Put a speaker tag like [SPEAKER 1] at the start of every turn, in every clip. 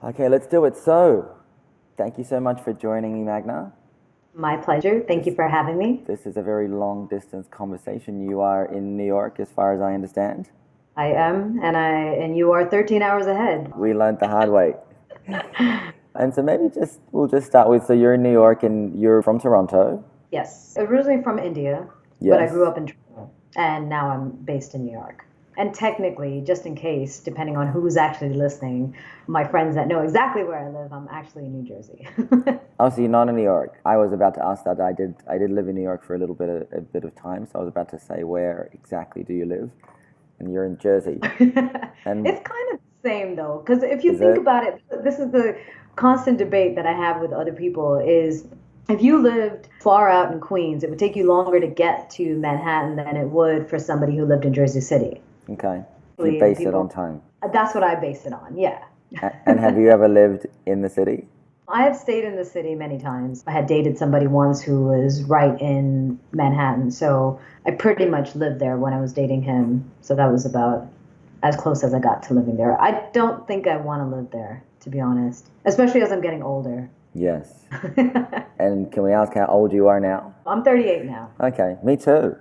[SPEAKER 1] Okay, let's do it. So, thank you so much for joining me, Magna.
[SPEAKER 2] My pleasure. Thank you for having me.
[SPEAKER 1] This is a very long distance conversation. You are in New York, as far as I understand.
[SPEAKER 2] I am, and you are 13 hours ahead.
[SPEAKER 1] We learned the hard way. And so maybe we'll just start with, so you're in New York and you're from Toronto.
[SPEAKER 2] Yes, originally from India, but I
[SPEAKER 1] Yes.
[SPEAKER 2] grew up in Toronto, and now I'm based in New York. And technically, just in case, depending on who's actually listening, my friends that know exactly where I live, I'm actually in New Jersey.
[SPEAKER 1] Oh, so you're not in New York. I was about to ask that. I did live in New York for a bit of time, so I was about to say, where exactly do you live? And you're in Jersey. And
[SPEAKER 2] It's kind of the same though, because if you
[SPEAKER 1] is
[SPEAKER 2] think
[SPEAKER 1] it?
[SPEAKER 2] about it, this is the constant debate that I have with other people is if you lived far out in Queens, it would take you longer to get to Manhattan than it would for somebody who lived in Jersey City.
[SPEAKER 1] Okay. You
[SPEAKER 2] And
[SPEAKER 1] base it on
[SPEAKER 2] people,
[SPEAKER 1] time.
[SPEAKER 2] that's what I base it on, yeah.
[SPEAKER 1] And have you ever lived in the city?
[SPEAKER 2] I have stayed in the city many times. I had dated somebody once who was right in Manhattan, so I pretty much lived there when I was dating him. So that was about as close as I got to living there. I don't think I want to live there, to be honest, especially as I'm getting older.
[SPEAKER 1] Yes. And can we ask how old you are now?
[SPEAKER 2] I'm 38 now.
[SPEAKER 1] Okay, me too.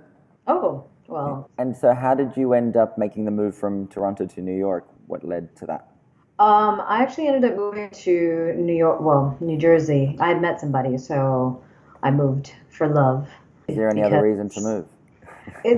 [SPEAKER 2] Oh, well,
[SPEAKER 1] And so how did you end up making the move from Toronto to New York? What led to that?
[SPEAKER 2] I actually ended up moving to New York, well, New Jersey. I had met somebody, so I moved for love
[SPEAKER 1] Is there any other
[SPEAKER 2] because
[SPEAKER 1] reason to move?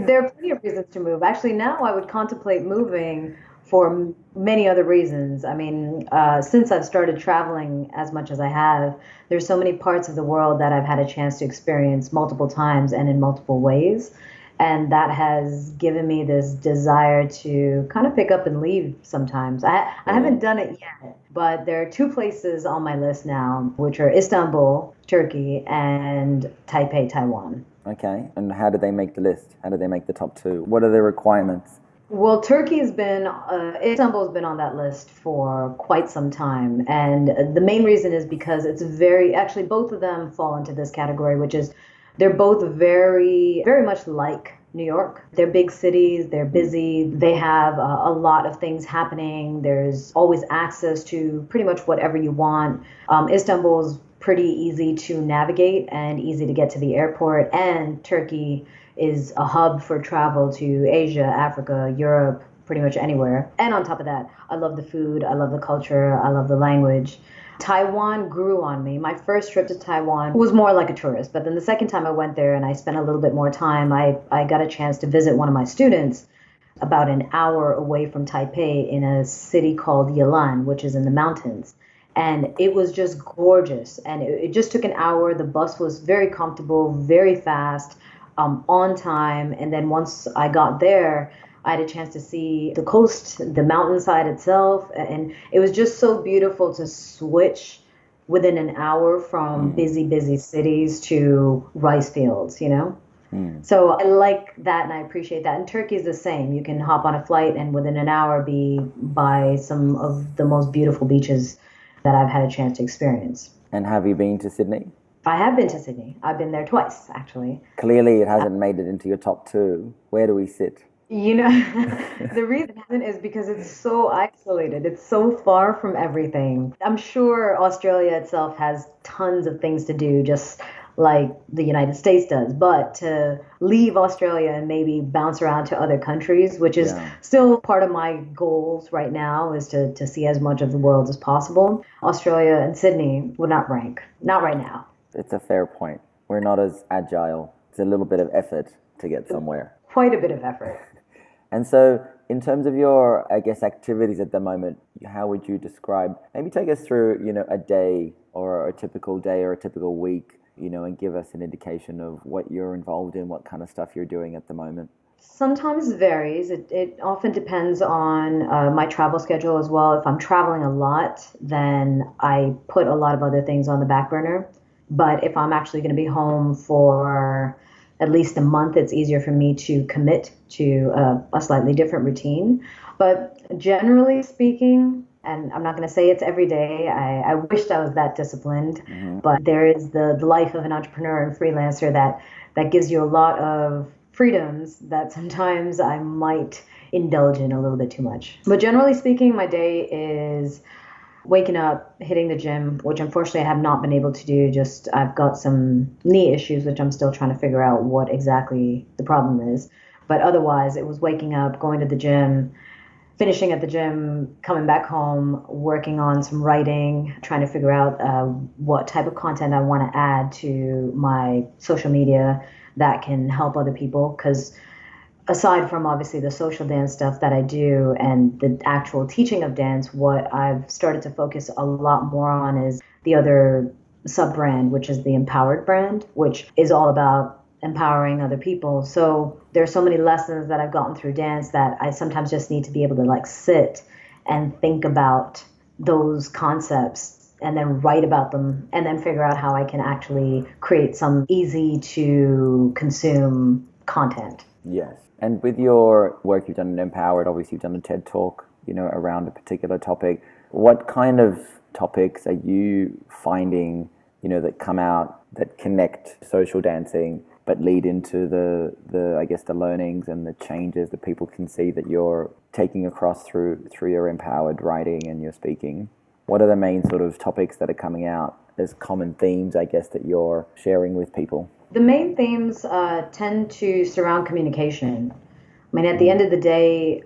[SPEAKER 2] there are plenty of reasons to move. Actually, now I would contemplate moving for many other reasons. I mean, since I've started traveling as much as I have, there's so many parts of the world that I've had a chance to experience multiple times and in multiple ways. And that has given me this desire to kind of pick up and leave sometimes. I haven't
[SPEAKER 1] Really?
[SPEAKER 2] done it yet, but there are two places on my list now, which are Istanbul, Turkey, and Taipei, Taiwan.
[SPEAKER 1] Okay. And how did they make the list? How did they make the top two? What are the requirements?
[SPEAKER 2] Well, Istanbul's been on that list for quite some time. And the main reason is because actually, both of them fall into this category, which is they're both very, very much like New York. They're big cities, they're busy, they have a lot of things happening. There's always access to pretty much whatever you want. Istanbul's pretty easy to navigate and easy to get to the airport, and Turkey is a hub for travel to Asia, Africa, Europe, pretty much anywhere. And on top of that, I love the food, I love the culture, I love the language. Taiwan grew on me. My first trip to Taiwan was more like a tourist, but then the second time I went there and I spent a little bit more time, I got a chance to visit one of my students about an hour away from Taipei in a city called Yilan, which is in the mountains. And it was just gorgeous. And it just took an hour. The bus was very comfortable, very fast, on time. And then once I got there, I had a chance to see the coast, the mountainside itself. And it was just so beautiful to switch within an hour from
[SPEAKER 1] Mm.
[SPEAKER 2] busy, busy cities to rice fields, you know?
[SPEAKER 1] Mm.
[SPEAKER 2] So I like that and I appreciate that. And Turkey is the same. You can hop on a flight and within an hour be by some of the most beautiful beaches that I've had a chance to experience.
[SPEAKER 1] And have you been to Sydney?
[SPEAKER 2] I have been to Sydney. I've been there twice, actually.
[SPEAKER 1] Clearly, it hasn't made it into your top two. Where do we sit?
[SPEAKER 2] You know, the reason is because it's so isolated. It's so far from everything. I'm sure Australia itself has tons of things to do, just like the United States does. But to leave Australia and maybe bounce around to other countries, which is
[SPEAKER 1] Yeah,
[SPEAKER 2] still part of my goals right now, is to see as much of the world as possible. Australia and Sydney would not rank. Not right now.
[SPEAKER 1] it's a fair point. We're not as agile. It's a little bit of effort to get somewhere.
[SPEAKER 2] Quite a bit of effort.
[SPEAKER 1] And so, in terms of your, I guess, activities at the moment, how would you describe? Maybe take us through, a day or a typical day or a typical week, and give us an indication of what you're involved in, what kind of stuff you're doing at the moment.
[SPEAKER 2] Sometimes it varies. It often depends on my travel schedule as well. If I'm traveling a lot, then I put a lot of other things on the back burner. But if I'm actually going to be home for at least a month, it's easier for me to commit to a slightly different routine. But generally speaking, and I'm not going to say it's every day. I wished I was that disciplined,
[SPEAKER 1] Hmm.
[SPEAKER 2] but there is the life of an entrepreneur and freelancer that gives you a lot of freedoms that sometimes I might indulge in a little bit too much. But generally speaking, my day is waking up, hitting the gym, which unfortunately I have not been able to do. Just I've got some knee issues, which I'm still trying to figure out what exactly the problem is. But otherwise, it was waking up, going to the gym, finishing at the gym, coming back home, working on some writing, trying to figure out what type of content I want to add to my social media that can help other people. Because aside from obviously the social dance stuff that I do and the actual teaching of dance, what I've started to focus a lot more on is the other sub brand, which is the Empowered brand, which is all about empowering other people. So there's so many lessons that I've gotten through dance that I sometimes just need to be able to like sit and think about those concepts and then write about them and then figure out how I can actually create some easy to consume content.
[SPEAKER 1] Yes. And with your work you've done in Empowered, obviously you've done a TED Talk, around a particular topic. What kind of topics are you finding, that come out that connect social dancing but lead into the I guess the learnings and the changes that people can see that you're taking across through your Empowered writing and your speaking? What are the main sort of topics that are coming out as common themes, I guess, that you're sharing with people?
[SPEAKER 2] The main themes tend to surround communication. I mean, at the end of the day,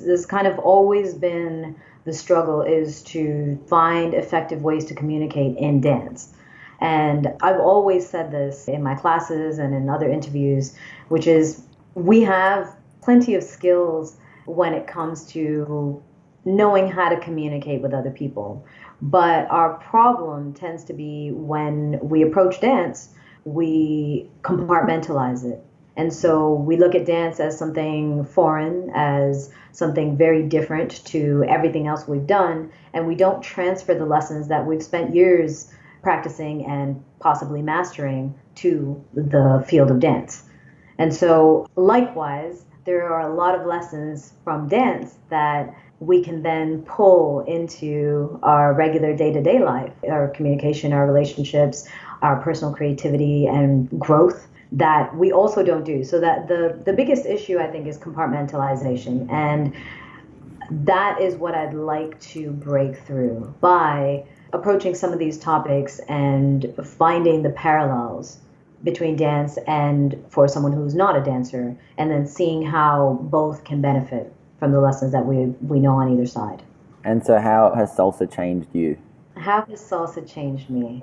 [SPEAKER 2] this kind of always been the struggle is to find effective ways to communicate in dance. And I've always said this in my classes and in other interviews, which is we have plenty of skills when it comes to knowing how to communicate with other people. But our problem tends to be when we approach dance, we compartmentalize it. And so we look at dance as something foreign, as something very different to everything else we've done, and we don't transfer the lessons that we've spent years practicing and possibly mastering to the field of dance. And so likewise, there are a lot of lessons from dance that we can then pull into our regular day-to-day life, our communication, our relationships, our personal creativity and growth that we also don't do. So that the biggest issue, I think, is compartmentalization. And that is what I'd like to break through by approaching some of these topics and finding the parallels between dance and for someone who's not a dancer, and then seeing how both can benefit from the lessons that we know on either side.
[SPEAKER 1] And so how has salsa changed you?
[SPEAKER 2] How has salsa changed me?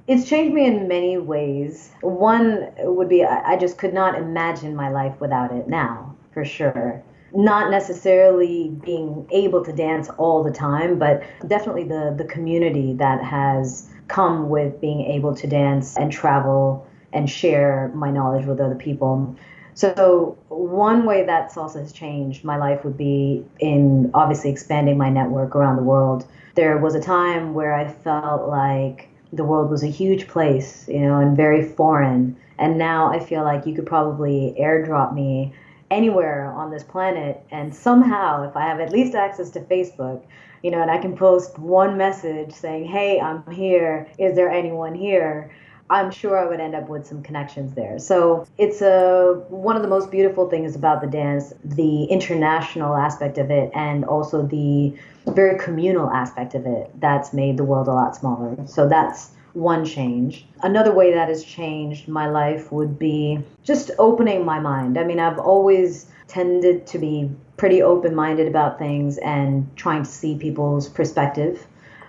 [SPEAKER 2] It's changed me in many ways. One would be I just could not imagine my life without it now, for sure. Not necessarily being able to dance all the time, but definitely the community that has come with being able to dance and travel and share my knowledge with other people. So one way that salsa has changed my life would be in obviously expanding my network around the world. There was a time where I felt like the world was a huge place, and very foreign. And now I feel like you could probably airdrop me anywhere on this planet, and somehow if I have at least access to Facebook, and I can post one message saying, hey, I'm here, is there anyone here? I'm sure I would end up with some connections there. So it's one of the most beautiful things about the dance, the international aspect of it, and also the very communal aspect of it that's made the world a lot smaller. So that's one change. Another way that has changed my life would be just opening my mind. I mean, I've always tended to be pretty open-minded about things and trying to see people's perspective,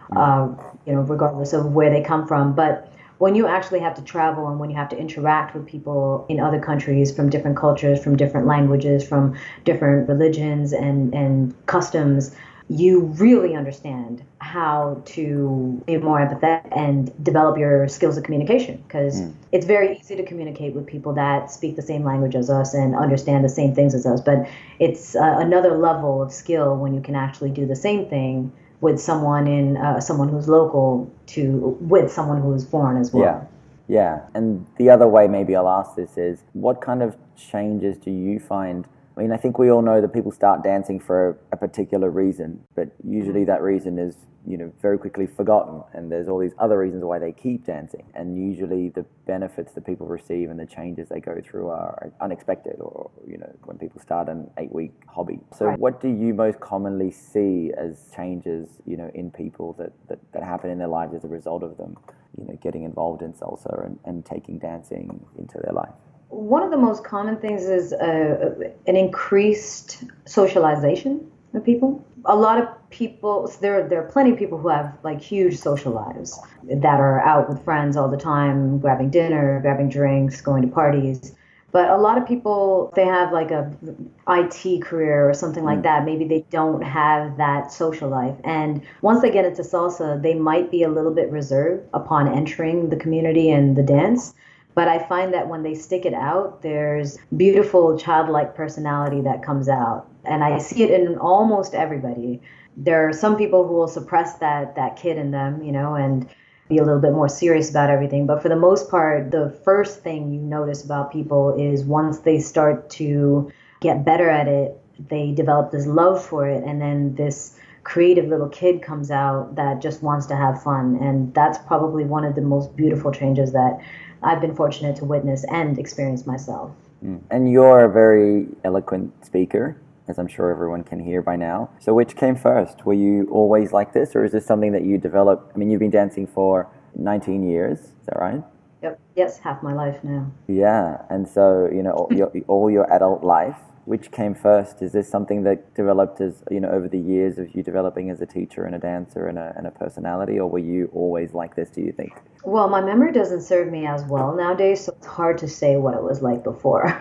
[SPEAKER 2] regardless of where they come from. But when you actually have to travel and when you have to interact with people in other countries from different cultures, from different languages, from different religions and customs, you really understand how to be more empathetic and develop your skills of communication, because it's very easy to communicate with people that speak the same language as us and understand the same things as us. But it's another level of skill when you can actually do the same thing with someone someone who's local with someone who is foreign as well.
[SPEAKER 1] Yeah. And the other way maybe I'll ask this is, what kind of changes do you find I mean, I think we all know that people start dancing for a particular reason, but usually that reason is, very quickly forgotten, and there's all these other reasons why they keep dancing, and usually the benefits that people receive and the changes they go through are unexpected, or when people start an 8-week hobby. So
[SPEAKER 2] Right.
[SPEAKER 1] what do you most commonly see as changes in people that happen in their lives as a result of them getting involved in salsa and taking dancing into their life?
[SPEAKER 2] One of the most common things is an increased socialization of people. A lot of people, there are plenty of people who have like huge social lives that are out with friends all the time, grabbing dinner, grabbing drinks, going to parties. But a lot of people, they have like a IT career or something like that. Maybe they don't have that social life. And once they get into salsa, they might be a little bit reserved upon entering the community and the dance. But I find that when they stick it out, there's beautiful childlike personality that comes out. And I see it in almost everybody. There are some people who will suppress that kid in them, and be a little bit more serious about everything. But for the most part, the first thing you notice about people is once they start to get better at it, they develop this love for it. And then this creative little kid comes out that just wants to have fun. And that's probably one of the most beautiful changes that I've been fortunate to witness and experience myself.
[SPEAKER 1] And you're a very eloquent speaker, as I'm sure everyone can hear by now. So which came first? Were you always like this, or is this something that you developed? I mean, you've been dancing for 19 years, is that right?
[SPEAKER 2] Yep. Yes, half my life now.
[SPEAKER 1] Yeah, and so, all your adult life, which came first? Is this something that developed as, over the years of you developing as a teacher and a dancer and a personality, or were you always like this, do you think?
[SPEAKER 2] Well, my memory doesn't serve me as well nowadays, so it's hard to say what it was like before.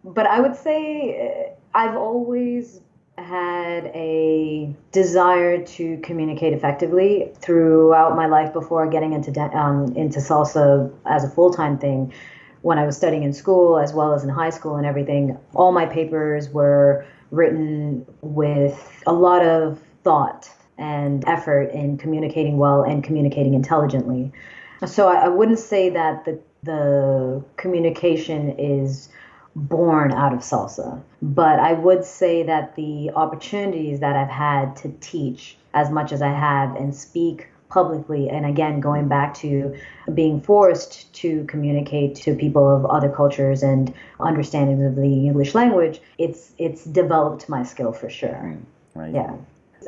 [SPEAKER 2] But I would say I've always had a desire to communicate effectively throughout my life before getting into salsa as a full-time thing. When I was studying in school as well as in high school and everything, all my papers were written with a lot of thought and effort in communicating well and communicating intelligently. So I wouldn't say that the communication is born out of salsa, but I would say that the opportunities that I've had to teach as much as I have and speak publicly, and again going back to being forced to communicate to people of other cultures and understandings of the English language, it's developed my skill for sure.
[SPEAKER 1] Right.
[SPEAKER 2] Yeah.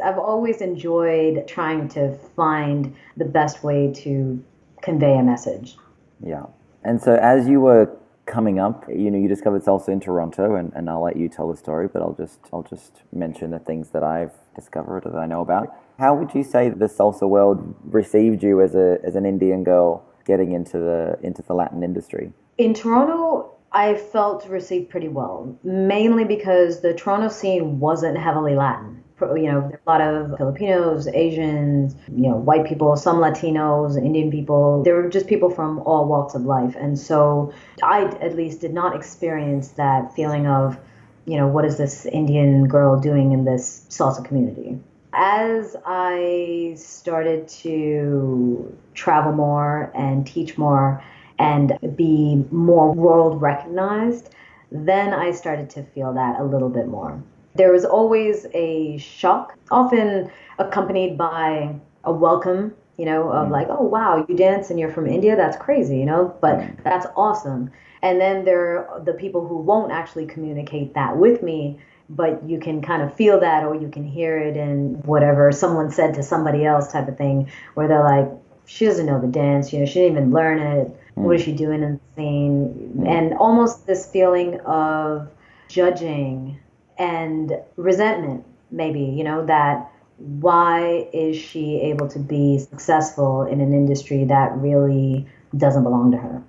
[SPEAKER 2] I've always enjoyed trying to find the best way to convey a message.
[SPEAKER 1] Yeah. And so as you were coming up, you discovered salsa in Toronto, and I'll let you tell the story, but I'll just mention the things that I've discovered that I know about. How would you say the salsa world received you as an Indian girl getting into the Latin industry?
[SPEAKER 2] In Toronto, I felt received pretty well, mainly because the Toronto scene wasn't heavily Latin. There are a lot of Filipinos, Asians, white people, some Latinos, Indian people. There were just people from all walks of life. And so I at least did not experience that feeling of, what is this Indian girl doing in this salsa community? As I started to travel more and teach more and be more world recognized, then I started to feel that a little bit more. There was always a shock, often accompanied by a welcome, of like, oh, wow, you dance and you're from India. That's crazy, but that's awesome. And then there are the people who won't actually communicate that with me, but you can kind of feel that, or you can hear it in whatever someone said to somebody else type of thing, where they're like, she doesn't know the dance, she didn't even learn it. What is she doing in the scene? And almost this feeling of judging and resentment, maybe, that why is she able to be successful in an industry that really doesn't belong to her?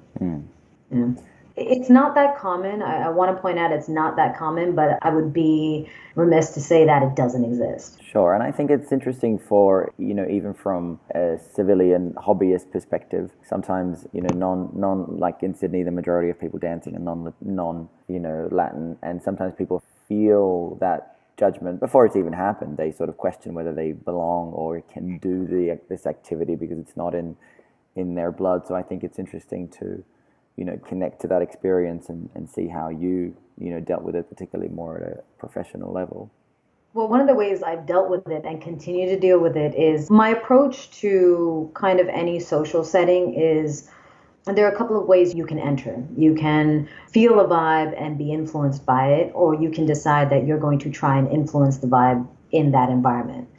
[SPEAKER 2] Yeah. It's not that common. I want to point out it's not that common, but I would be remiss to say that it doesn't exist.
[SPEAKER 1] Sure, and I think it's interesting for, even from a civilian hobbyist perspective, sometimes, non like in Sydney, the majority of people dancing are non Latin, and sometimes people feel that judgment before it's even happened. They sort of question whether they belong or can do this activity because it's not in their blood. So I think it's interesting to connect to that experience and see how you dealt with it, particularly more at a professional level?
[SPEAKER 2] Well, one of the ways I've dealt with it and continue to deal with it is my approach to kind of any social setting is there are a couple of ways you can enter. You can feel a vibe and be influenced by it, or you can decide that you're going to try and influence the vibe in that environment.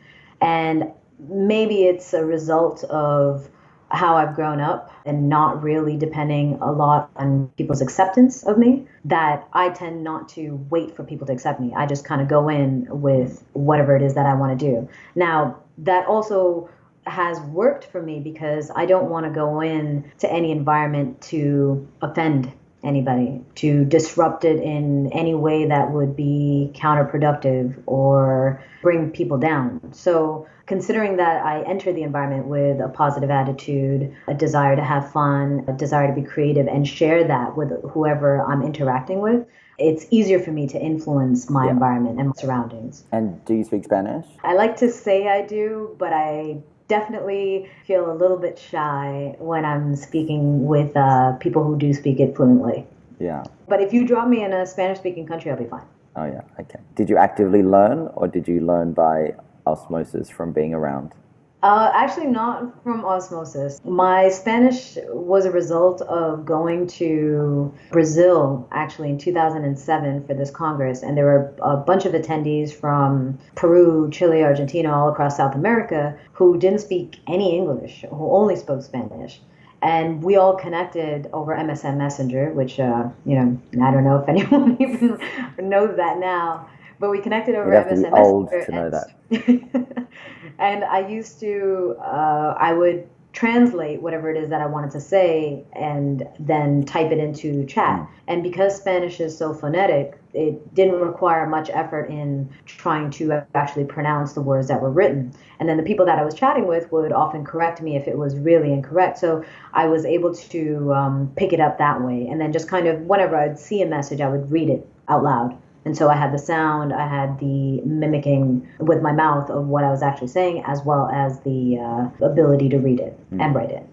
[SPEAKER 2] And maybe it's a result of how I've grown up and not really depending a lot on people's acceptance of me, that I tend not to wait for people to accept me. I just kind of go in with whatever it is that I want to do. Now, that also has worked for me because I don't want to go in to any environment to offend anybody, to disrupt it in any way that would be counterproductive or bring people down. So considering that I enter the environment with a positive attitude, a desire to have fun, a desire to be creative and share that with whoever I'm interacting with, it's easier for me to influence my environment and my surroundings.
[SPEAKER 1] And do you speak Spanish?
[SPEAKER 2] I like to say I do, but I definitely feel a little bit shy when I'm speaking with people who do speak it fluently.
[SPEAKER 1] Yeah.
[SPEAKER 2] But if you drop me in a Spanish-speaking country, I'll be fine.
[SPEAKER 1] Oh, yeah. Okay. Did you actively learn, or did you learn by osmosis from being around?
[SPEAKER 2] Actually, not from osmosis. My Spanish was a result of going to Brazil, actually, in 2007 for this Congress. And there were a bunch of attendees from Peru, Chile, Argentina, all across South America who didn't speak any English, who only spoke Spanish. And we all connected over MSN Messenger, which, I don't know if anyone even knows that now. But we connected over
[SPEAKER 1] You'd have
[SPEAKER 2] MSN
[SPEAKER 1] to be old
[SPEAKER 2] Messenger.
[SPEAKER 1] to know that.
[SPEAKER 2] And I used to, I would translate whatever it is that I wanted to say and then type it into chat. And because Spanish is so phonetic, it didn't require much effort in trying to actually pronounce the words that were written. And then the people that I was chatting with would often correct me if it was really incorrect. So I was able to pick it up that way. And then just kind of whenever I'd see a message, I would read it out loud. And so I had the sound, I had the mimicking with my mouth of what I was actually saying, as well as the ability to read it and write it.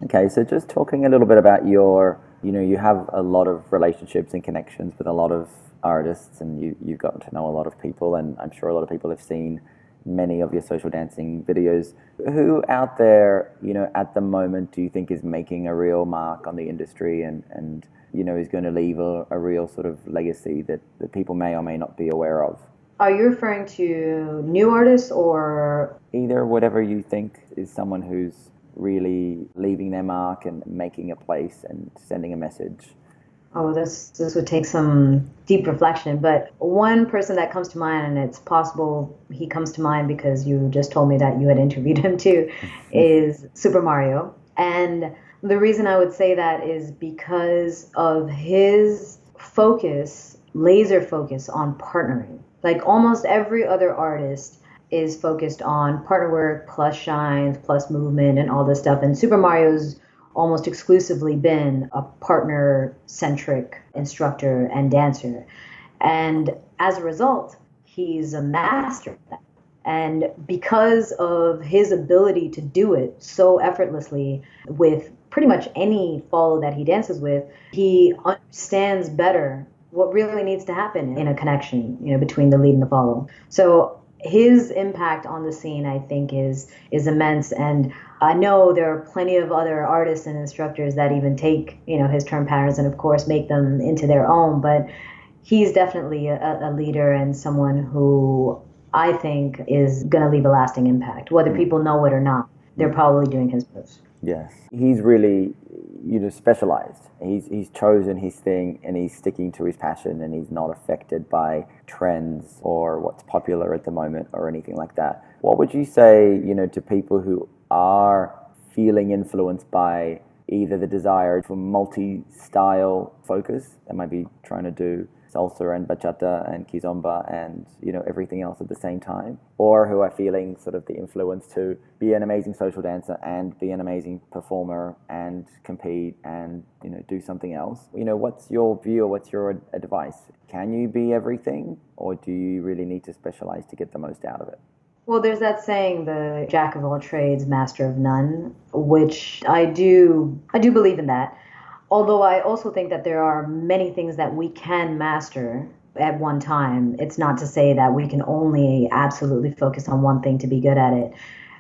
[SPEAKER 1] Okay, so just talking a little bit about you have a lot of relationships and connections with a lot of artists, and you've gotten to know a lot of people, and I'm sure a lot of people have seen many of your social dancing videos. Who out there, at the moment, do you think is making a real mark on the industry and is going to leave a real sort of legacy that people may or may not be aware of?
[SPEAKER 2] Are you referring to new artists or?
[SPEAKER 1] Either, whatever you think is someone who's really leaving their mark and making a place and sending a message.
[SPEAKER 2] Oh, this would take some deep reflection, but one person that comes to mind, and it's possible he comes to mind because you just told me that you had interviewed him too, is Super Mario. And the reason I would say that is because of his focus, laser focus on partnering. Like almost every other artist is focused on partner work, plus shines, plus movement, and all this stuff. And Super Mario's almost exclusively been a partner-centric instructor and dancer. And as a result, he's a master of that. And because of his ability to do it so effortlessly with pretty much any follow that he dances with, he understands better what really needs to happen in a connection, between the lead and the follow. So his impact on the scene, I think, is immense. And I know there are plenty of other artists and instructors that even take, his turn patterns and, of course, make them into their own. But he's definitely a leader and someone who I think is going to leave a lasting impact. Whether people know it or not, they're probably doing his moves.
[SPEAKER 1] Yes. He's really, specialized. He's chosen his thing and he's sticking to his passion and he's not affected by trends or what's popular at the moment or anything like that. What would you say, to people who are feeling influenced by either the desire for multi-style focus, they might be trying to do salsa and bachata and kizomba and everything else at the same time, or who are feeling sort of the influence to be an amazing social dancer and be an amazing performer and compete and do something else? What's your view or what's your advice? Can you be everything, or do you really need to specialize to get the most out of it?
[SPEAKER 2] Well, there's that saying, the jack of all trades, master of none, which I do believe in that. Although I also think that there are many things that we can master at one time. It's not to say that we can only absolutely focus on one thing to be good at it.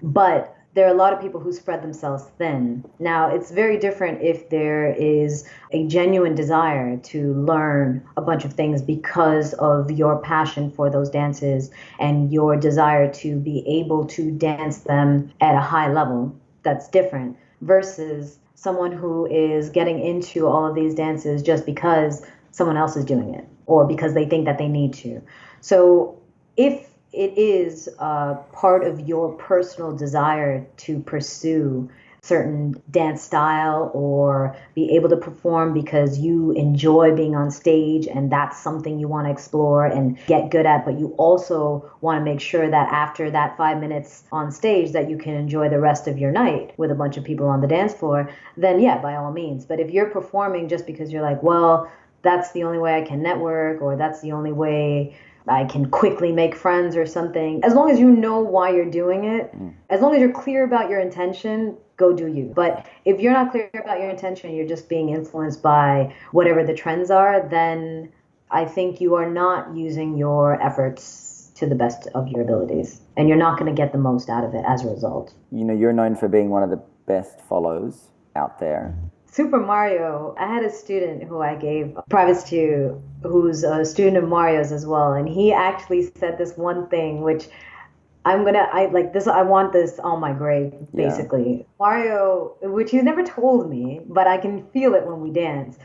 [SPEAKER 2] But there are a lot of people who spread themselves thin. Now, it's very different if there is a genuine desire to learn a bunch of things because of your passion for those dances and your desire to be able to dance them at a high level. That's different versus someone who is getting into all of these dances just because someone else is doing it or because they think that they need to. So if it is part of your personal desire to pursue certain dance style or be able to perform because you enjoy being on stage and that's something you want to explore and get good at, but you also want to make sure that after that 5 minutes on stage that you can enjoy the rest of your night with a bunch of people on the dance floor, then yeah, by all means. But if you're performing just because you're like, well, that's the only way I can network or that's the only way I can quickly make friends or something. As long as you know why you're doing it, as long as you're clear about your intention, go do you. But if you're not clear about your intention, you're just being influenced by whatever the trends are, then I think you are not using your efforts to the best of your abilities. And you're not going to get the most out of it as a result.
[SPEAKER 1] You know, you're known for being one of the best follows out there.
[SPEAKER 2] Super Mario, I had a student who I gave privates to who's a student of Mario's as well. And he actually said this one thing, which I want this on my grade, basically. Yeah. Mario, which he's never told me, but I can feel it when we dance.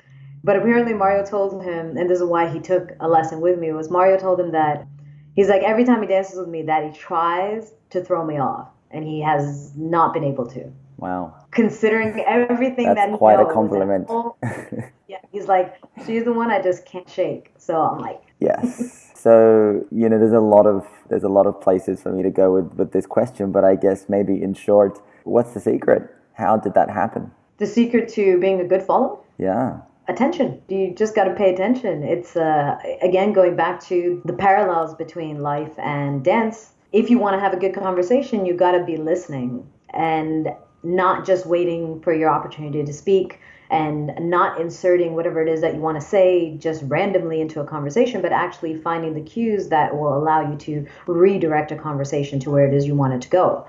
[SPEAKER 2] But apparently Mario told him, and this is why he took a lesson with me, was Mario told him that he's like, every time he dances with me, that he tries to throw me off. And he has not been able to.
[SPEAKER 1] Wow.
[SPEAKER 2] Considering everything that he
[SPEAKER 1] That's quite a compliment.
[SPEAKER 2] Yeah, he's like, she's the one I just can't shake. So I'm like,
[SPEAKER 1] yes. So, you know, there's a lot of places for me to go with this question, but I guess maybe in short, what's the secret? How did that happen?
[SPEAKER 2] The secret to being a good follow?
[SPEAKER 1] Yeah.
[SPEAKER 2] Attention. You just got to pay attention. It's again going back to the parallels between life and dance. If you want to have a good conversation, you got to be listening and not just waiting for your opportunity to speak and not inserting whatever it is that you want to say just randomly into a conversation, but actually finding the cues that will allow you to redirect a conversation to where it is you want it to go.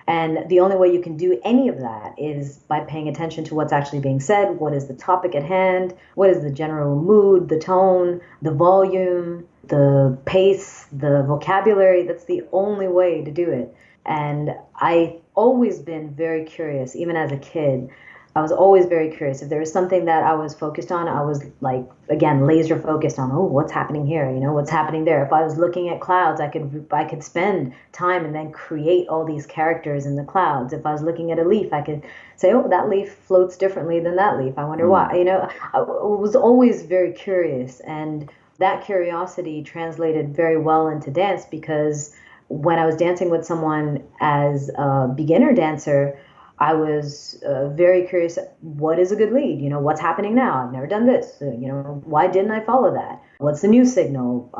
[SPEAKER 2] And the only way you can do any of that is by paying attention to what's actually being said. What is the topic at hand? What is the general mood, the tone, the volume, the pace, the vocabulary? That's the only way to do it. And I've always been very curious, even as a kid. I was always very curious. If there was something that I was focused on, I was like, again, laser focused on, oh, what's happening here? You know, what's happening there? If I was looking at clouds, I could spend time and then create all these characters in the clouds. If I was looking at a leaf, I could say, oh, that leaf floats differently than that leaf. I wonder why. You know, I was always very curious. And that curiosity translated very well into dance because when I was dancing with someone as a beginner dancer, I was very curious, what is a good lead? You know, what's happening now? I've never done this. You know, why didn't I follow that? What's the new signal?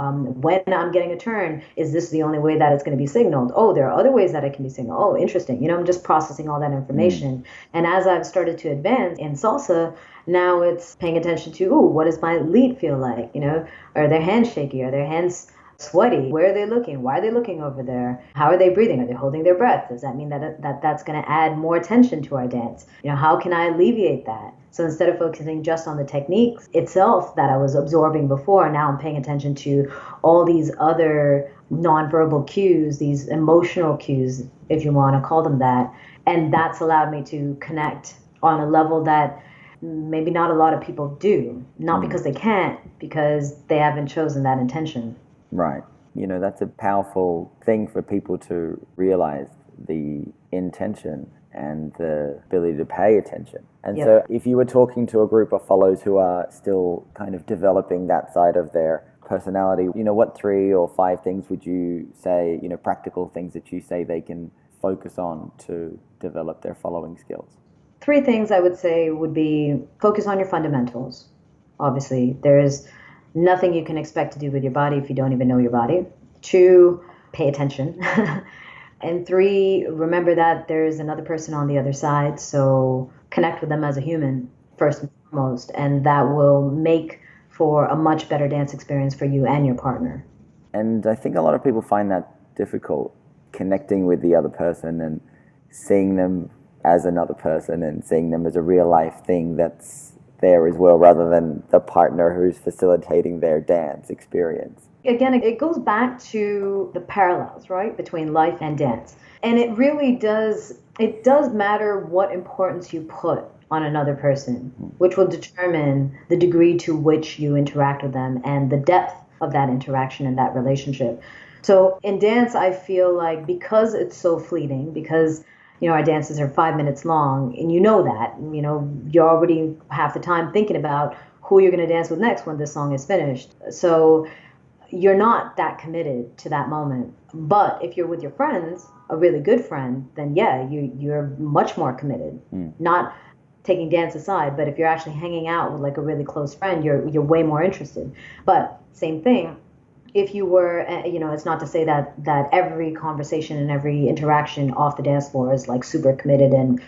[SPEAKER 2] When I'm getting a turn, is this the only way that it's going to be signaled? Oh, there are other ways that it can be signaled. Oh, interesting. You know, I'm just processing all that information. And as I've started to advance in salsa, now it's paying attention to, ooh, what does my lead feel like? You know, are their hands shaky? Are their hands sweaty? Where are they looking? Why are they looking over there? How are they breathing? Are they holding their breath? Does that mean that's going to add more tension to our dance? You know, how can I alleviate that? So instead of focusing just on the techniques itself that I was absorbing before, now I'm paying attention to all these other nonverbal cues, these emotional cues, if you want to call them that. And that's allowed me to connect on a level that maybe not a lot of people do. Not because they can't, because they haven't chosen that intention.
[SPEAKER 1] Right. You know, that's a powerful thing for people to realize, the intention and the ability to pay attention. And so if you were talking to a group of follows who are still kind of developing that side of their personality, you know, what 3 or 5 things would you say, you know, practical things that you say they can focus on to develop their following skills?
[SPEAKER 2] 3 things I would say would be focus on your fundamentals. Obviously, there is nothing you can expect to do with your body if you don't even know your body. 2, pay attention. And 3, remember that there's another person on the other side. So connect with them as a human, first and foremost, and that will make for a much better dance experience for you and your partner.
[SPEAKER 1] And I think a lot of people find that difficult, connecting with the other person and seeing them as another person and seeing them as a real life thing that's there as well, rather than the partner who's facilitating their dance experience.
[SPEAKER 2] Again, it goes back to the parallels, right, between life and dance. And it does matter what importance you put on another person, which will determine the degree to which you interact with them and the depth of that interaction and that relationship. So in dance, I feel like because it's so fleeting, because our dances are 5 minutes long, and that, you're already half the time thinking about who you're going to dance with next when this song is finished. So you're not that committed to that moment. But if you're with your friends, a really good friend, then yeah, you're much more committed. Not taking dance aside, but if you're actually hanging out with like a really close friend, you're way more interested. But same thing, if you were, it's not to say that every conversation and every interaction off the dance floor is like super committed and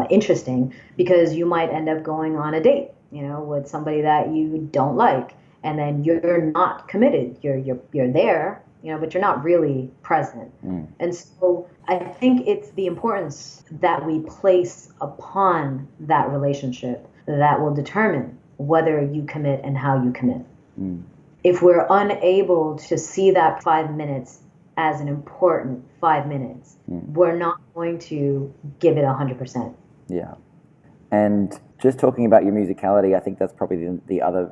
[SPEAKER 2] interesting, because you might end up going on a date, with somebody that you don't like, and then you're not committed. You're there, but you're not really present. And so I think it's the importance that we place upon that relationship that will determine whether you commit and how you commit. If we're unable to see that 5 minutes as an important 5 minutes, we're not going to give it 100%.
[SPEAKER 1] Yeah. And just talking about your musicality, I think that's probably the other,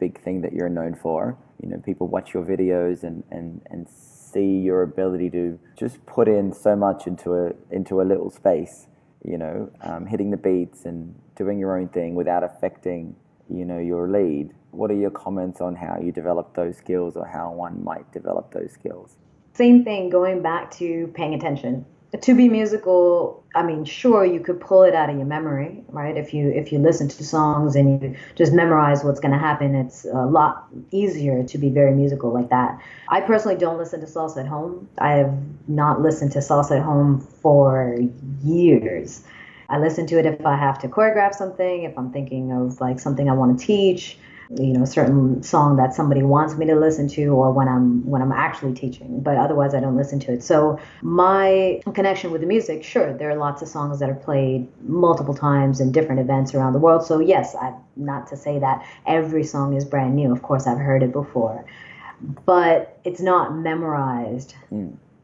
[SPEAKER 1] big thing that you're known for. People watch your videos and see your ability to just put in so much into a little space, hitting the beats and doing your own thing without affecting, your lead. What are your comments on how you develop those skills, or how one might develop those skills?
[SPEAKER 2] Same thing, going back to paying attention. To be musical, I mean, sure, you could pull it out of your memory, right? If you listen to songs and you just memorize what's going to happen, it's a lot easier to be very musical like that. I personally don't listen to salsa at home. I have not listened to salsa at home for years. I listen to it if I have to choreograph something, if I'm thinking of like something I want to teach, a certain song that somebody wants me to listen to, or when I'm actually teaching. But otherwise I don't listen to it. So my connection with the music, sure, there are lots of songs that are played multiple times in different events around the world. So yes, not to say that every song is brand new. Of course, I've heard it before, but it's not memorized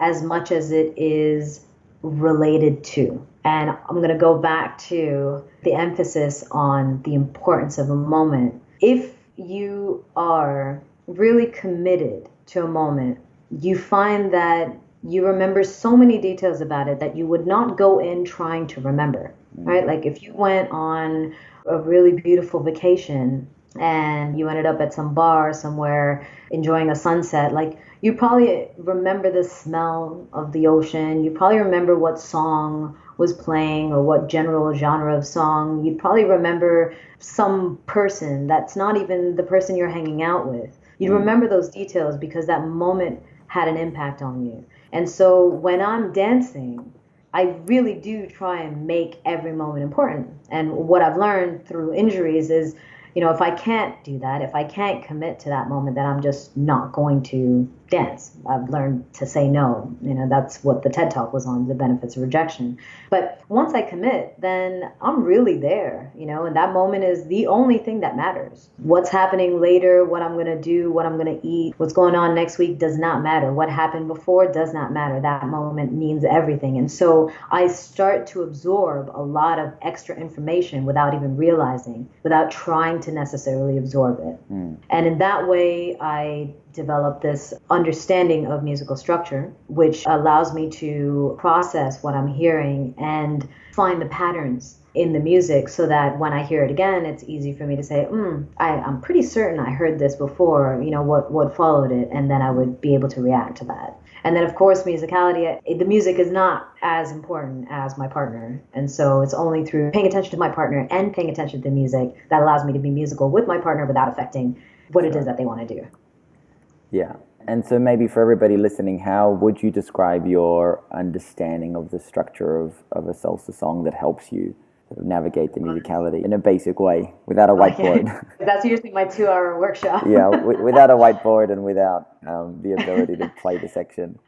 [SPEAKER 2] as much as it is related to. And I'm going to go back to the emphasis on the importance of a moment. If you are really committed to a moment, you find that you remember so many details about it that you would not go in trying to remember, right? Like if you went on a really beautiful vacation and you ended up at some bar somewhere enjoying a sunset, like you probably remember the smell of the ocean. You probably remember what song was playing or what general genre of song. You'd probably remember some person that's not even the person you're hanging out with. You remember those details because that moment had an impact on you. And so when I'm dancing, I really do try and make every moment important. And what I've learned through injuries is, if I can't do that, if I can't commit to that moment, then I'm just not going to dance. I've learned to say no. That's what the TED Talk was on, the benefits of rejection. But once I commit, then I'm really there, and that moment is the only thing that matters. What's happening later, what I'm going to do, what I'm going to eat, what's going on next week does not matter. What happened before does not matter. That moment means everything. And so I start to absorb a lot of extra information without even realizing, without trying to necessarily absorb it. And in that way, I develop this understanding of musical structure, which allows me to process what I'm hearing and find the patterns in the music so that when I hear it again, it's easy for me to say, I'm pretty certain I heard this before, what followed it, and then I would be able to react to that. And then, of course, musicality, the music is not as important as my partner. And so it's only through paying attention to my partner and paying attention to the music that allows me to be musical with my partner without affecting what it is that they want to do.
[SPEAKER 1] Yeah. And so maybe for everybody listening, how would you describe your understanding of the structure of a salsa song that helps you sort of navigate the musicality in a basic way without a whiteboard.
[SPEAKER 2] Okay. That's usually my 2-hour workshop.
[SPEAKER 1] Yeah, without a whiteboard and without the ability to play the section.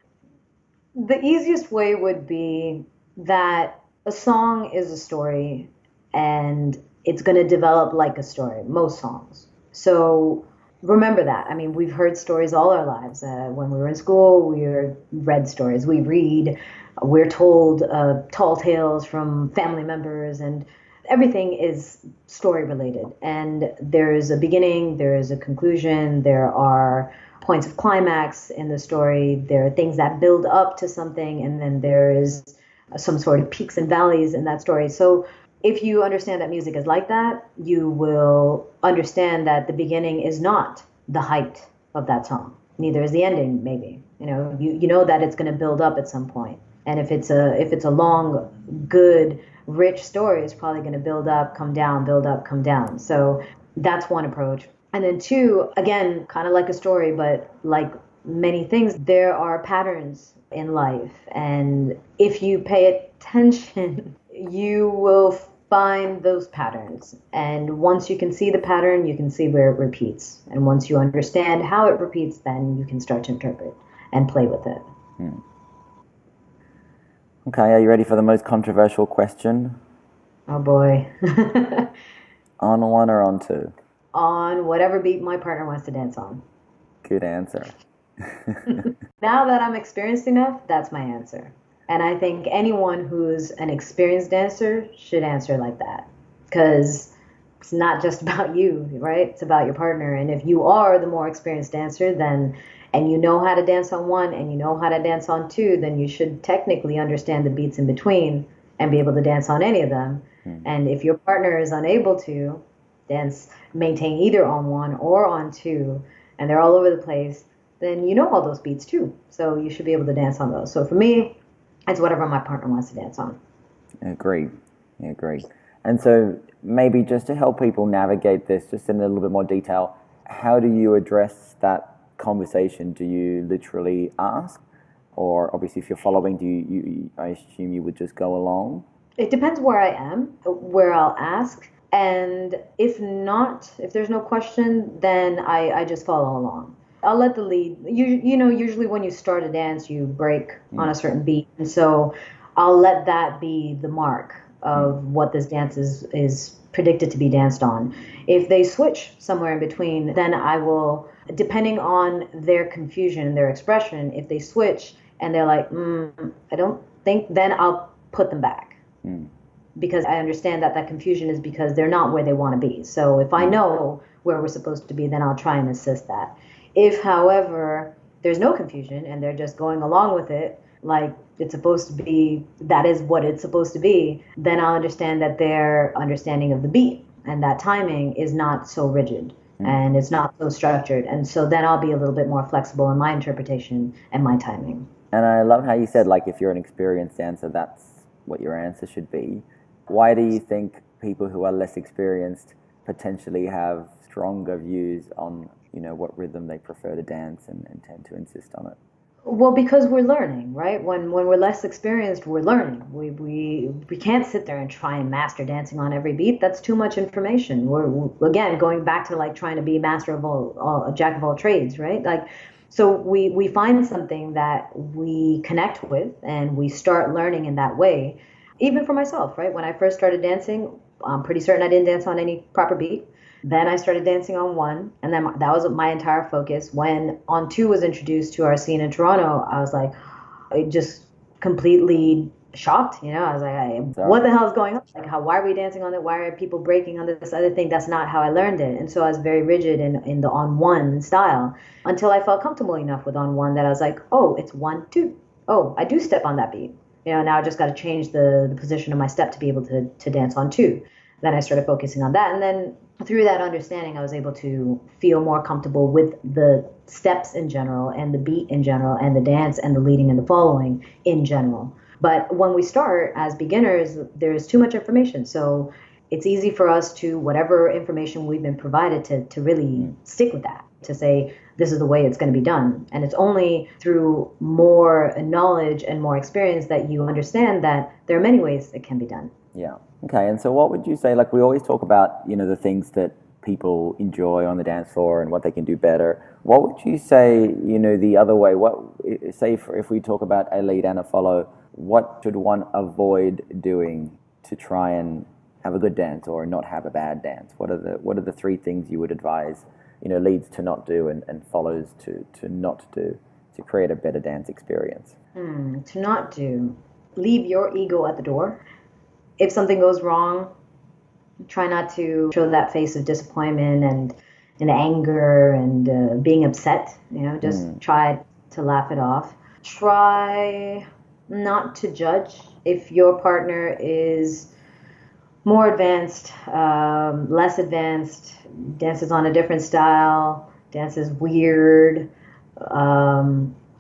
[SPEAKER 2] The easiest way would be that a song is a story and it's going to develop like a story, most songs. So remember that. I mean, we've heard stories all our lives. When we were in school, we read stories. We read, we're told tall tales from family members, and everything is story related. And there is a beginning, there is a conclusion, there are points of climax in the story, there are things that build up to something, and then there is some sort of peaks and valleys in that story. So if you understand that music is like that, you will understand that the beginning is not the height of that song. Neither is the ending, maybe. You know that it's going to build up at some point. And if it's a long, good, rich story, it's probably going to build up, come down, build up, come down. So that's one approach. And then two, again, kind of like a story, but like many things, there are patterns in life. And if you pay attention, you will find those patterns. And once you can see the pattern, you can see where it repeats. And once you understand how it repeats, then you can start to interpret and play with it.
[SPEAKER 1] Okay, are you ready for the most controversial question?
[SPEAKER 2] Oh boy.
[SPEAKER 1] On one or on two?
[SPEAKER 2] On whatever beat my partner wants to dance on.
[SPEAKER 1] Good answer.
[SPEAKER 2] Now that I'm experienced enough, that's my answer. And I think anyone who's an experienced dancer should answer like that. Because it's not just about you, right? It's about your partner. And if you are the more experienced dancer, then, and you know how to dance on one and you know how to dance on two, then you should technically understand the beats in between and be able to dance on any of them. And if your partner is unable to maintain either on one or on two, and they're all over the place, then you know all those beats too. So you should be able to dance on those. So for me, it's whatever my partner wants to dance on.
[SPEAKER 1] Agreed. And so maybe just to help people navigate this, just in a little bit more detail, how do you address that conversation? Do you literally ask? Or obviously if you're following, I assume you would just go along?
[SPEAKER 2] It depends where I am, where I'll ask. And if not, if there's no question, then I just follow along. I'll let the lead. Usually when you start a dance, you break on a certain beat. And so I'll let that be the mark of what this dance is predicted to be danced on. If they switch somewhere in between, then I will, depending on their confusion, their expression, if they switch and they're like, I don't think, then I'll put them back. Because I understand that confusion is because they're not where they want to be. So if I know where we're supposed to be, then I'll try and assist that. If, however, there's no confusion and they're just going along with it, like it's supposed to be, that is what it's supposed to be, then I'll understand that their understanding of the beat and that timing is not so rigid and it's not so structured. And so then I'll be a little bit more flexible in my interpretation and my timing.
[SPEAKER 1] And I love how you said, like, if you're an experienced dancer, that's what your answer should be. Why do you think people who are less experienced potentially have stronger views on, what rhythm they prefer to dance and tend to insist on it?
[SPEAKER 2] Well, because we're learning, right? When we're less experienced, we're learning. We can't sit there and try and master dancing on every beat. That's too much information. We're again going back to like trying to be master of a jack of all trades, right? Like, so we find something that we connect with and we start learning in that way. Even for myself, right? When I first started dancing, I'm pretty certain I didn't dance on any proper beat. Then I started dancing on one, and then that was my entire focus. When on two was introduced to our scene in Toronto, I was like, just completely shocked. I was like, what the hell is going on? Like, why are we dancing on it? Why are people breaking on this other thing? That's not how I learned it. And so I was very rigid in the on one style until I felt comfortable enough with on one that I was like, oh, it's 1, 2. Oh, I do step on that beat. Now I just got to change the position of my step to be able to dance on two. Then I started focusing on that. And then through that understanding, I was able to feel more comfortable with the steps in general and the beat in general and the dance and the leading and the following in general. But when we start as beginners, there's too much information. So it's easy for us to, whatever information we've been provided, to really stick with that, to say, this is the way it's going to be done. And it's only through more knowledge and more experience that you understand that there are many ways it can be done.
[SPEAKER 1] Yeah. Okay, and so what would you say, like we always talk about, the things that people enjoy on the dance floor and what they can do better. What would you say, the other way? Say if we talk about a lead and a follow, what should one avoid doing to try and have a good dance or not have a bad dance? What are the three things you would advise, leads to not do and follows to not do to create a better dance experience?
[SPEAKER 2] To not do, leave your ego at the door. If something goes wrong, try not to show that face of disappointment and anger and being upset. Just try to laugh it off. Try not to judge. If your partner is more advanced, less advanced, dances on a different style, dances weird,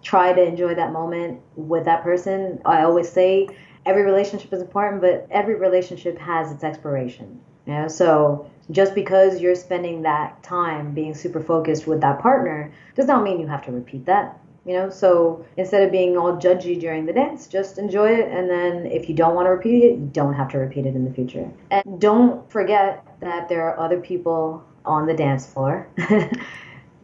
[SPEAKER 2] try to enjoy that moment with that person. I always say every relationship is important, but every relationship has its expiration. So just because you're spending that time being super focused with that partner does not mean you have to repeat that. So instead of being all judgy during the dance, just enjoy it. And then if you don't want to repeat it, you don't have to repeat it in the future. And don't forget that there are other people on the dance floor.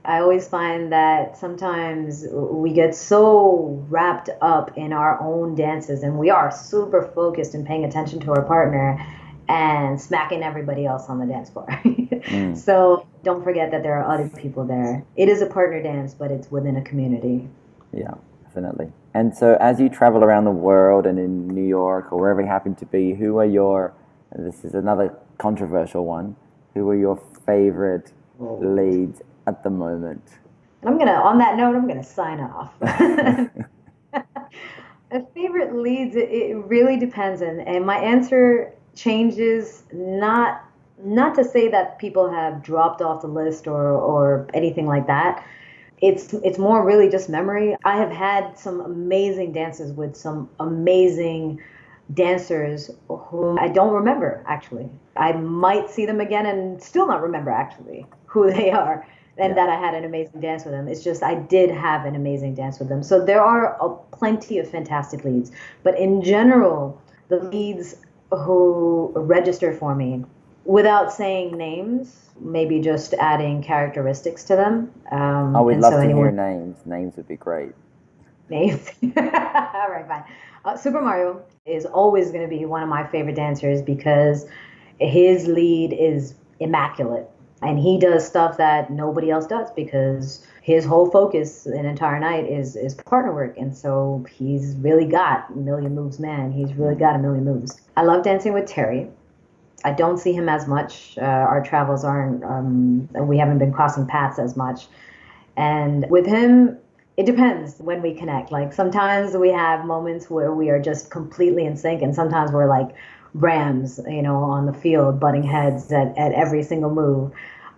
[SPEAKER 2] I always find that sometimes we get so wrapped up in our own dances and we are super focused and paying attention to our partner and smacking everybody else on the dance floor. So don't forget that there are other people there. It is a partner dance, but it's within a community.
[SPEAKER 1] Yeah, definitely. And so as you travel around the world and in New York or wherever you happen to be, and this is another controversial one, who are your favorite leads at the moment?
[SPEAKER 2] And on that note, I'm gonna sign off. Favorite leads, it really depends, and my answer changes. Not to say that people have dropped off the list or anything like that. It's more really just memory. I have had some amazing dances with some amazing dancers whom I don't remember actually. I might see them again and still not remember actually who they are. And that I had an amazing dance with them. It's just I did have an amazing dance with them. So there are plenty of fantastic leads. But in general, the leads who register for me, without saying names, maybe just adding characteristics to them.
[SPEAKER 1] We'd love to hear names. Names would be great.
[SPEAKER 2] Names? All right, fine. Super Mario is always going to be one of my favorite dancers because his lead is immaculate. And he does stuff that nobody else does because his whole focus an entire night is partner work. And so he's really got a million moves, man. He's really got a million moves. I love dancing with Terry. I don't see him as much. Our travels aren't, we haven't been crossing paths as much. And with him, it depends when we connect. Like sometimes we have moments where we are just completely in sync and sometimes we're like rams, on the field, butting heads at every single move.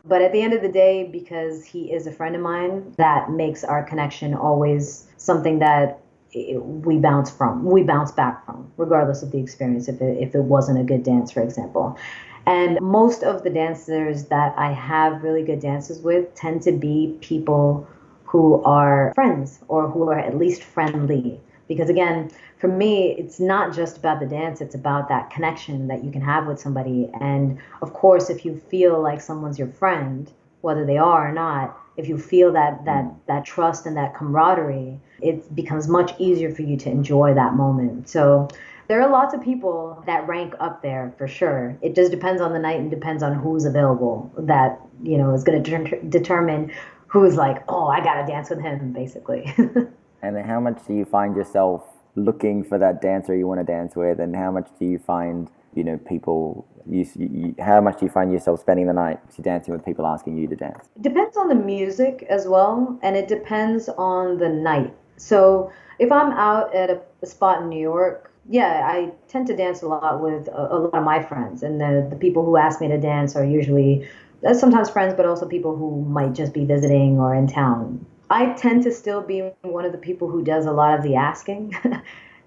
[SPEAKER 2] But at the end of the day, because he is a friend of mine, that makes our connection always something that we bounce back from, regardless of the experience, if it wasn't a good dance, for example. And most of the dancers that I have really good dances with tend to be people who are friends or who are at least friendly. Because again, for me, it's not just about the dance, it's about that connection that you can have with somebody. And of course, if you feel like someone's your friend, whether they are or not, if you feel that trust and that camaraderie, it becomes much easier for you to enjoy that moment. So there are lots of people that rank up there for sure. It just depends on the night and depends on who's available that, is going to determine who's like, oh, I got to dance with him, basically.
[SPEAKER 1] And then how much do you find yourself looking for that dancer you want to dance with, and how much do you find, people, how much do you find yourself spending the night dancing with people asking you to dance?
[SPEAKER 2] It depends on the music as well, and it depends on the night. So if I'm out at a spot in New York, I tend to dance a lot with a lot of my friends, and the people who ask me to dance are usually sometimes friends, but also people who might just be visiting or in town. I tend to still be one of the people who does a lot of the asking,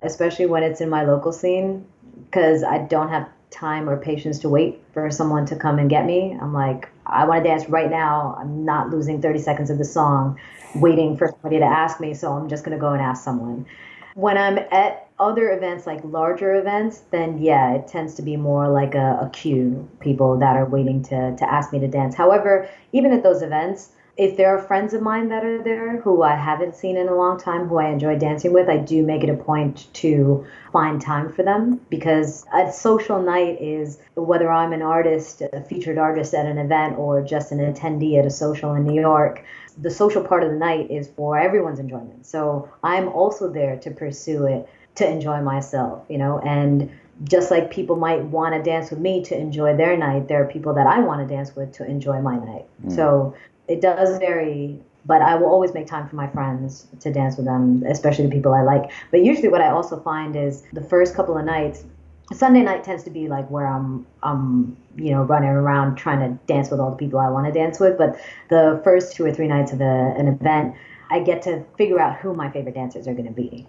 [SPEAKER 2] especially when it's in my local scene, because I don't have time or patience to wait for someone to come and get me. I'm like, I want to dance right now. I'm not losing 30 seconds of the song waiting for somebody to ask me, so I'm just going to go and ask someone. When I'm at other events, like larger events, then yeah, it tends to be more like a queue, people that are waiting to ask me to dance. However, even at those events, if there are friends of mine that are there who I haven't seen in a long time, who I enjoy dancing with, I do make it a point to find time for them, because a social night is, whether I'm an artist, a featured artist at an event, or just an attendee at a social in New York, the social part of the night is for everyone's enjoyment. So I'm also there to pursue it, to enjoy myself, and just like people might want to dance with me to enjoy their night, there are people that I want to dance with to enjoy my night. So it does vary, but I will always make time for my friends to dance with them, especially the people I like. But usually what I also find is the first couple of nights, Sunday night tends to be like where I'm running around trying to dance with all the people I want to dance with. But the first 2 or 3 nights of an event, I get to figure out who my favorite dancers are going to be,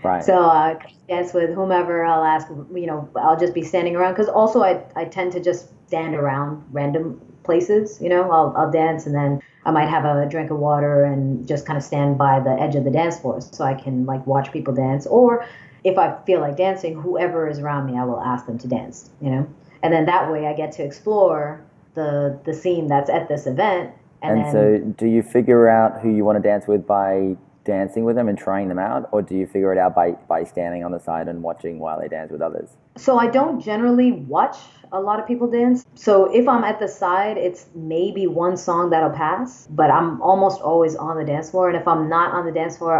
[SPEAKER 1] Right.
[SPEAKER 2] So I dance with whomever. I'll ask, I'll just be standing around, because also I tend to just stand around random places, I'll dance, and then I might have a drink of water and just kind of stand by the edge of the dance floor so I can like watch people dance. Or if I feel like dancing, whoever is around me, I will ask them to dance, And then that way I get to explore the scene that's at this event.
[SPEAKER 1] And so do you figure out who you want to dance with by dancing with them and trying them out, or do you figure it out by standing on the side and watching while they dance with others?
[SPEAKER 2] So I don't generally watch a lot of people dance. So if I'm at the side, it's maybe one song that'll pass, but I'm almost always on the dance floor. And if I'm not on the dance floor,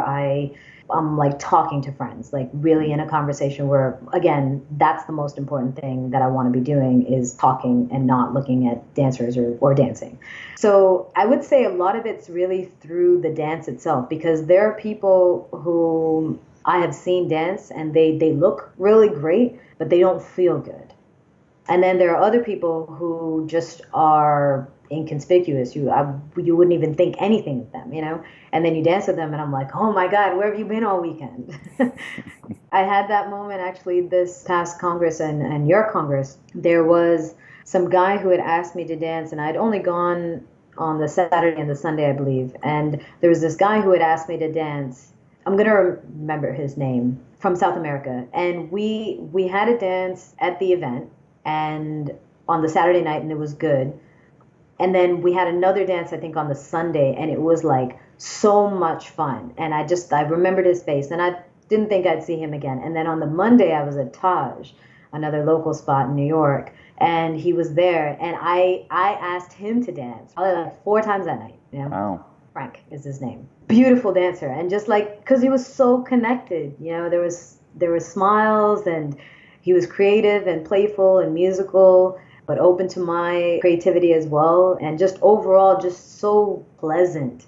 [SPEAKER 2] I'm like talking to friends, like really in a conversation where, again, that's the most important thing that I want to be doing, is talking and not looking at dancers or dancing. So I would say a lot of it's really through the dance itself, because there are people who I have seen dance and they look really great, but they don't feel good. And then there are other people who just are inconspicuous. You wouldn't even think anything of them, And then you dance with them, and I'm like, oh my God, where have you been all weekend? I had that moment actually this past Congress and your Congress. There was some guy who had asked me to dance, and I'd only gone on the Saturday and the Sunday, I believe. And there was this guy who had asked me to dance. I'm going to remember his name, from South America. And we had a dance at the event, and on the Saturday night, and it was good. And then we had another dance, I think, on the Sunday, and it was like so much fun. And I remembered his face, and I didn't think I'd see him again. And then on the Monday, I was at Taj, another local spot in New York, and he was there, and I asked him to dance probably like 4 times that night.
[SPEAKER 1] Wow.
[SPEAKER 2] Frank is his name. Beautiful dancer, and just like, because he was so connected, there were smiles, and he was creative and playful and musical, but open to my creativity as well, and just overall just so pleasant,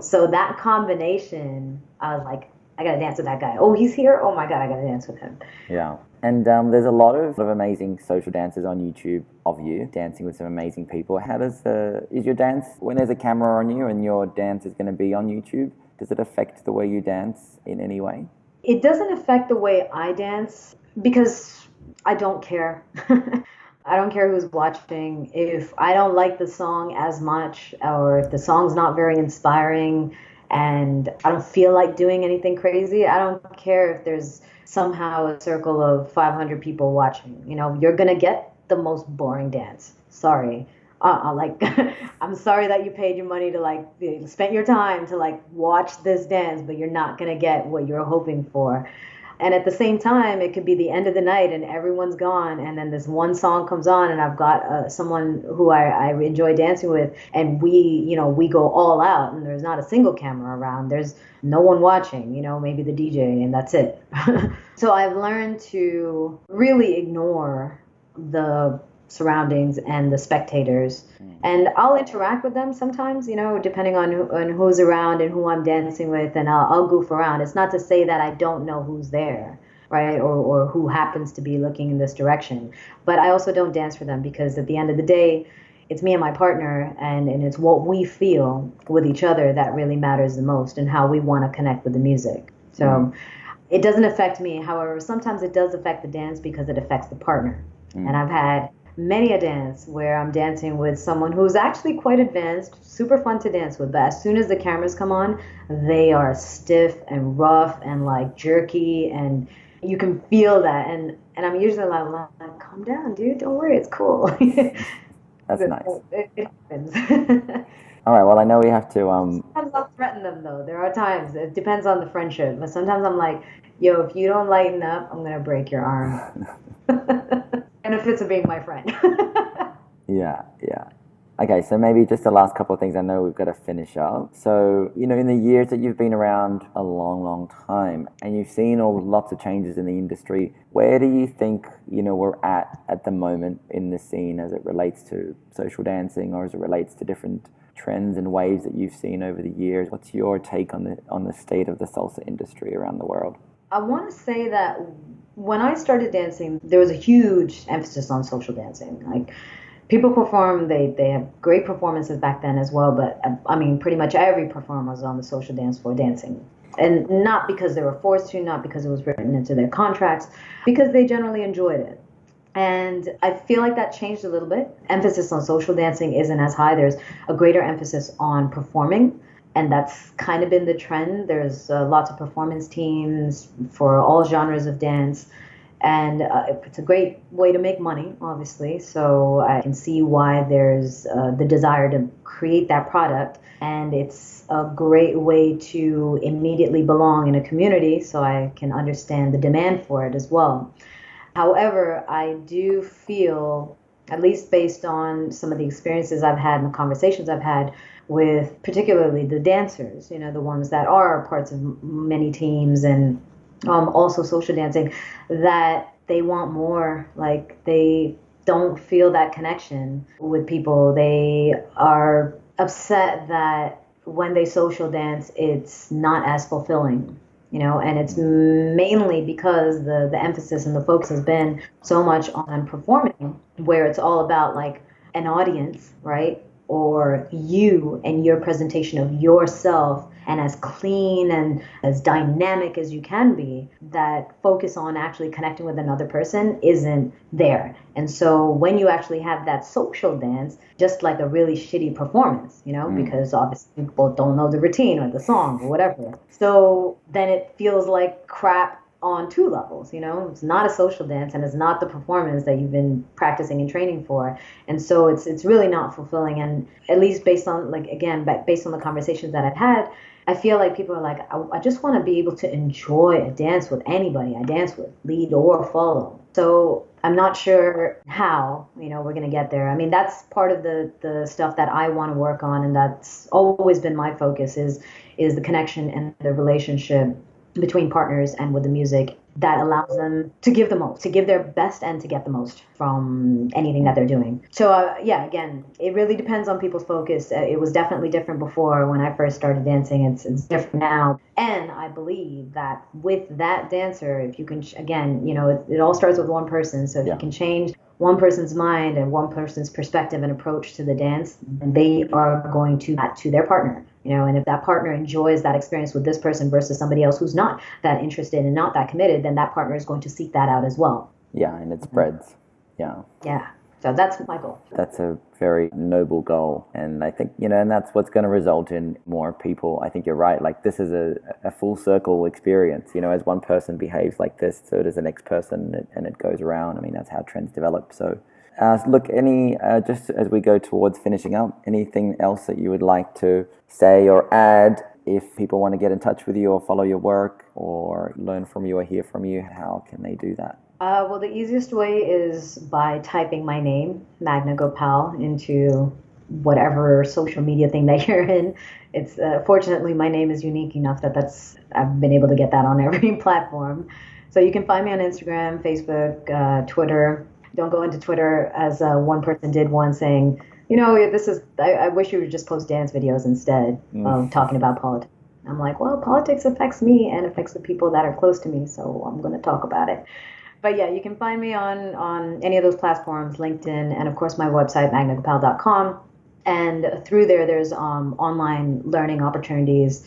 [SPEAKER 2] So that combination, I was like, I gotta dance with that guy. Oh, he's here? Oh my God, I gotta dance with him.
[SPEAKER 1] Yeah. And there's a lot of amazing social dances on YouTube of you dancing with some amazing people. How is your dance, when there's a camera on you and your dance is going to be on YouTube, does it affect the way you dance in any way?
[SPEAKER 2] It doesn't affect the way I dance, because I don't care. I don't care who's watching. If I don't like the song as much, or if the song's not very inspiring and I don't feel like doing anything crazy, I don't care if there's somehow a circle of 500 people watching. You're going to get the most boring dance. Sorry. I'm sorry that you paid your money to spent your time to watch this dance, but you're not going to get what you're hoping for. And at the same time, it could be the end of the night and everyone's gone, and then this one song comes on, and I've got someone who I enjoy dancing with, and we go all out, and there's not a single camera around. There's no one watching, maybe the DJ, and that's it. So I've learned to really ignore the surroundings and the spectators, and I'll interact with them sometimes, depending on who's around and who I'm dancing with, and I'll goof around. It's not to say that I don't know who's there, right, or who happens to be looking in this direction, but I also don't dance for them, because at the end of the day, it's me and my partner, and it's what we feel with each other that really matters the most, and how we want to connect with the music. So it doesn't affect me. However, sometimes it does affect the dance, because it affects the partner. And I've had many a dance where I'm dancing with someone who's actually quite advanced, super fun to dance with. But as soon as the cameras come on, they are stiff and rough and like jerky, and you can feel that. And I'm usually like, calm down, dude. Don't worry, it's cool.
[SPEAKER 1] That's nice.
[SPEAKER 2] It happens.
[SPEAKER 1] All right. Well, I know we have to.
[SPEAKER 2] Sometimes I'll threaten them though. There are times. It depends on the friendship. But sometimes I'm like, yo, if you don't lighten up, I'm gonna break your arm. Benefits of being my friend.
[SPEAKER 1] Yeah. Okay, so maybe just the last couple of things. I know we've got to finish up. So, in the years that you've been around a long, long time, and you've seen lots of changes in the industry, where do you think, we're at the moment in the scene as it relates to social dancing, or as it relates to different trends and waves that you've seen over the years? What's your take on the state of the salsa industry around the world?
[SPEAKER 2] I want to say that when I started dancing, there was a huge emphasis on social dancing. Like, people perform, they have great performances back then as well, but I mean, pretty much every performer was on the social dance floor dancing. And not because they were forced to, not because it was written into their contracts, because they generally enjoyed it. And I feel like that changed a little bit. Emphasis on social dancing isn't as high. There's a greater emphasis on performing. And that's kind of been the trend. There's lots of performance teams for all genres of dance. And it's a great way to make money, obviously. So I can see why there's the desire to create that product. And it's a great way to immediately belong in a community. So I can understand the demand for it as well. However, I do feel, at least based on some of the experiences I've had and the conversations I've had with particularly the dancers, the ones that are parts of many teams and also social dancing, that they want more. Like, they don't feel that connection with people. They are upset that when they social dance, it's not as fulfilling. And it's mainly because the emphasis and the focus has been so much on performing, where it's all about like an audience, right? Or you and your presentation of yourself, and as clean and as dynamic as you can be, that focus on actually connecting with another person isn't there. And so when you actually have that social dance, just like a really shitty performance, because obviously people don't know the routine or the song or whatever. So then it feels like crap on two levels. It's not a social dance, and it's not the performance that you've been practicing and training for. And so it's really not fulfilling. And at least based on, based on the conversations that I've had, I feel like people are like, I just want to be able to enjoy a dance with anybody I dance with, lead or follow. So I'm not sure how, we're going to get there. I mean, that's part of the stuff that I want to work on, and that's always been my focus is the connection and the relationship between partners and with the music that allows them to give the most, to give their best, and to get the most from anything that they're doing. So again, it really depends on people's focus. It was definitely different before when I first started dancing. It's different now. And I believe that with that dancer, if you can, again, it all starts with one person. So if you can change one person's mind and one person's perspective and approach to the dance, then they are going to that to their partner. And if that partner enjoys that experience with this person versus somebody else who's not that interested and not that committed, then that partner is going to seek that out as well.
[SPEAKER 1] Yeah, and it spreads. Yeah.
[SPEAKER 2] Yeah. So that's my goal.
[SPEAKER 1] That's a very noble goal. And I think, and that's what's going to result in more people. I think you're right. Like, this is a full circle experience. As one person behaves like this, so does the next person, and it goes around. I mean, that's how trends develop. So look, just as we go towards finishing up, anything else that you would like to say or add? If people want to get in touch with you or follow your work or learn from you or hear from you, how can they do that?
[SPEAKER 2] Well, the easiest way is by typing my name, Magna Gopal, into whatever social media thing that you're in. It's fortunately, my name is unique enough that I've been able to get that on every platform. So you can find me on Instagram, Facebook, Twitter. Don't go into Twitter as one person did once, saying, I wish you would just post dance videos instead of talking about politics. I'm like, well, politics affects me and affects the people that are close to me, so I'm going to talk about it. But yeah, you can find me on any of those platforms, LinkedIn, and of course my website, magnagopal.com. And through there's online learning opportunities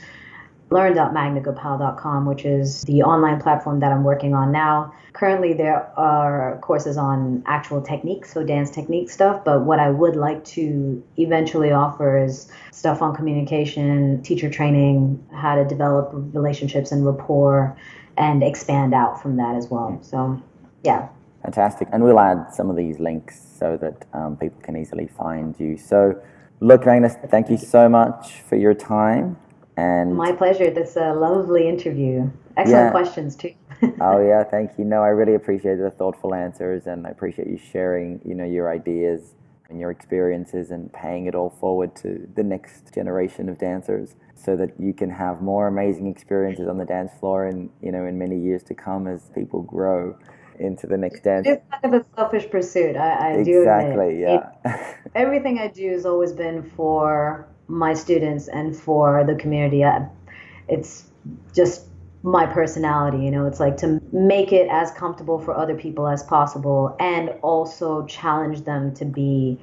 [SPEAKER 2] learn.magnagopal.com, which is the online platform that I'm working on now. Currently, there are courses on actual techniques, so dance technique stuff, but what I would like to eventually offer is stuff on communication, teacher training, how to develop relationships and rapport, and expand out from that as well. So, yeah.
[SPEAKER 1] Fantastic. And we'll add some of these links so that people can easily find you. So, look, Agnes, thank you so much for your time. And
[SPEAKER 2] my pleasure. This is a lovely interview. Excellent questions too.
[SPEAKER 1] Oh yeah, thank you. No, I really appreciate the thoughtful answers, and I appreciate you sharing, your ideas and your experiences and paying it all forward to the next generation of dancers so that you can have more amazing experiences on the dance floor in many years to come as people grow into the next dance.
[SPEAKER 2] It's kind of a selfish pursuit. I do admit.
[SPEAKER 1] Exactly, yeah.
[SPEAKER 2] Everything I do has always been for my students and for the community. It's just my personality, it's like to make it as comfortable for other people as possible and also challenge them to be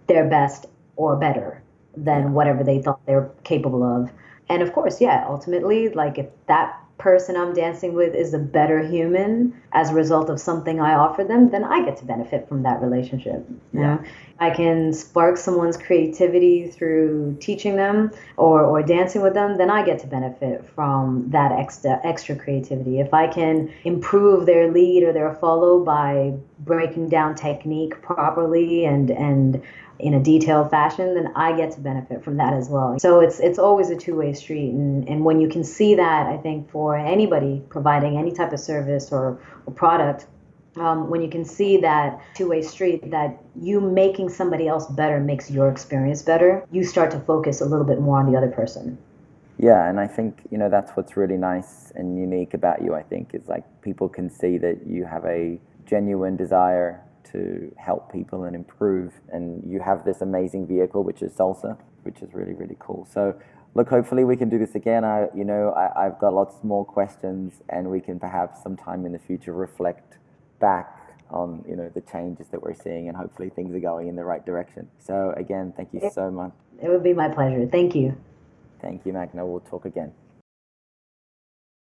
[SPEAKER 2] their best or better than whatever they thought they were capable of. And of course, ultimately, like if that person I'm dancing with is a better human as a result of something I offer them, then I get to benefit from that relationship. You know? I can spark someone's creativity through teaching them or dancing with them, then I get to benefit from that extra creativity. If I can improve their lead or their follow by breaking down technique properly and in a detailed fashion, then I get to benefit from that as well. So it's always a two-way street. And when you can see that, I think for anybody providing any type of service or product, when you can see that two-way street, that you making somebody else better makes your experience better, you start to focus a little bit more on the other person.
[SPEAKER 1] Yeah, and I think, that's what's really nice and unique about you, I think, is like people can see that you have a genuine desire to help people and improve, and you have this amazing vehicle, which is Salsa, which is really, really cool. So look, hopefully we can do this again. I've got lots more questions, and we can perhaps sometime in the future reflect back on, the changes that we're seeing, and hopefully things are going in the right direction. So again, thank you so much.
[SPEAKER 2] It would be my pleasure. Thank you.
[SPEAKER 1] Thank you, Magna. We'll talk again.